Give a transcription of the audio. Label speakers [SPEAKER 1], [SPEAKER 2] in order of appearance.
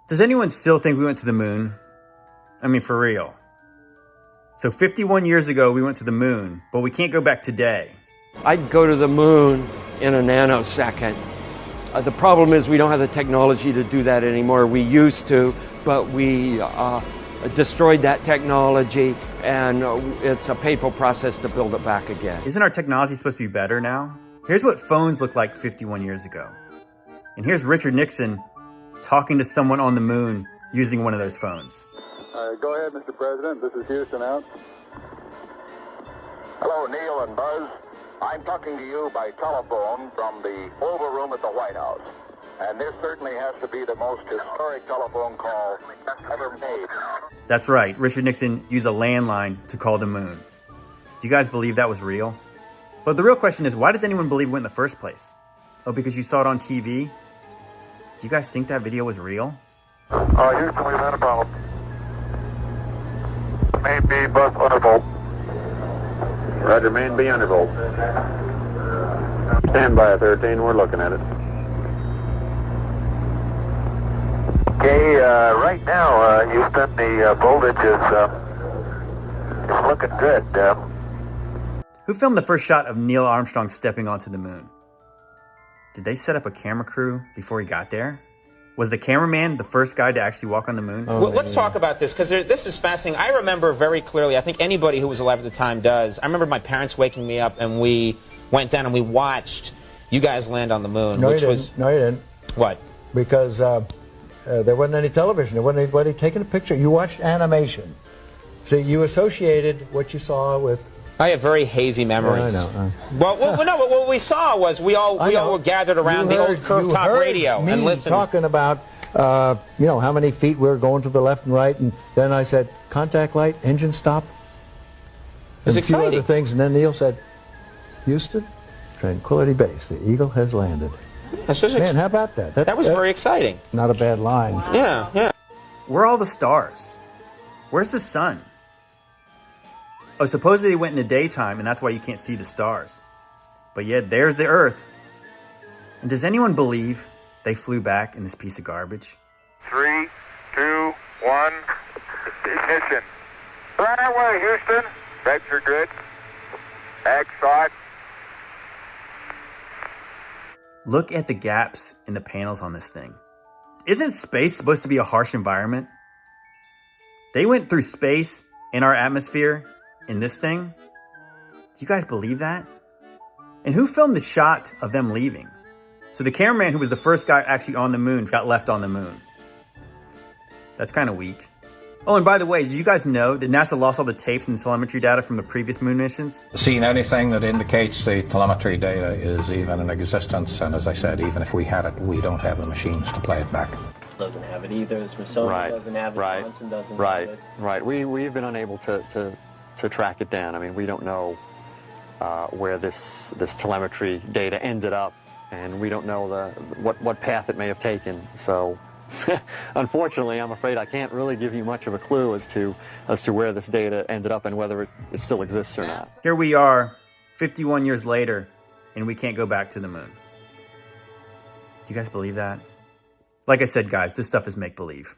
[SPEAKER 1] Does anyone still think we went to the moon? I mean, for real. So 51 years ago, we went to the moon, but we can't go back today.
[SPEAKER 2] I'd go to the moon in a nanosecond. The problem is we don't have the technology to do that anymore. We used to, but we destroyed that technology, and it's a painful process to build it back again.
[SPEAKER 1] Isn't our technology supposed to be better now? Here's what phones looked like 51 years ago. And here's Richard Nixon talking to someone on the moon using one of those phones.
[SPEAKER 3] Go ahead, Mr. President. This is Houston out.
[SPEAKER 4] Hello, Neil and Buzz. I'm talking to you by telephone from the Oval Room at the White House. And this certainly has to be the most historic telephone call ever made.
[SPEAKER 1] That's right. Richard Nixon used a landline to call the moon. Do you guys believe that was real? But the real question is, why does anyone believe it went in the first place? Oh, because you saw it on TV? Do you guys think that video was real?
[SPEAKER 3] Houston, we've had a problem. Main B, bus undervolt.
[SPEAKER 5] Roger, main B undervolt. Stand by, 13, we're looking at it.
[SPEAKER 3] Okay, right now, Houston, the voltage is looking good.
[SPEAKER 1] Who filmed the first shot of Neil Armstrong stepping onto the moon? Did they set up a camera crew before he got there? Was the cameraman the first guy to actually walk on the moon?
[SPEAKER 6] Well, let's talk about this, because this is fascinating. I remember very clearly, I think anybody who was alive at the time does. I remember my parents waking me up, and we went down and we watched you guys land on the moon.
[SPEAKER 7] No,
[SPEAKER 6] which
[SPEAKER 7] you
[SPEAKER 6] was
[SPEAKER 7] didn't. No, you didn't.
[SPEAKER 6] What?
[SPEAKER 7] Because there wasn't any television. There wasn't anybody taking a picture. You watched animation. So you associated what you saw with...
[SPEAKER 6] I have very hazy memories.
[SPEAKER 7] Yeah, I know.
[SPEAKER 6] Well, no, but what we saw was we all were gathered around the old curved top radio and listened.
[SPEAKER 7] Talking about, how many feet we were going to the left and right, and then I said, contact light, engine stop.
[SPEAKER 6] It was
[SPEAKER 7] and a few
[SPEAKER 6] exciting.
[SPEAKER 7] other things, and then Neil said, Houston, Tranquility Base, the Eagle has landed. Man, how about that?
[SPEAKER 6] That was very exciting.
[SPEAKER 7] Not a bad line.
[SPEAKER 6] Yeah, yeah.
[SPEAKER 1] Where are all the stars? Where's the sun? Oh, supposedly they went in the daytime, and that's why you can't see the stars. But yet, there's the Earth. And does anyone believe they flew back in this piece of garbage?
[SPEAKER 3] 3, 2, 1, ignition. Right away, Houston. Regs are good. Ag thought.
[SPEAKER 1] Look at the gaps in the panels on this thing. Isn't space supposed to be a harsh environment? They went through space in our atmosphere in this thing. Do you guys believe that? And who filmed the shot of them leaving? So the cameraman who was the first guy actually on the moon got left on the moon. That's kind of weak. Oh, and by the way, did you guys know that NASA lost all the tapes and telemetry data from the previous moon missions?
[SPEAKER 8] Seen anything that indicates the telemetry data is even in existence, and as I said, even if we had it, we don't have the machines to play it back.
[SPEAKER 9] Doesn't have it either. The Smithsonian doesn't have it. Johnson doesn't have it.
[SPEAKER 2] Right. We've been unable to track it down. I mean, we don't know where this telemetry data ended up, and we don't know what path it may have taken. So, unfortunately, I'm afraid I can't really give you much of a clue as to where this data ended up and whether it still exists or not.
[SPEAKER 1] Here we are, 51 years later, and we can't go back to the moon. Do you guys believe that? Like I said, guys, this stuff is make-believe.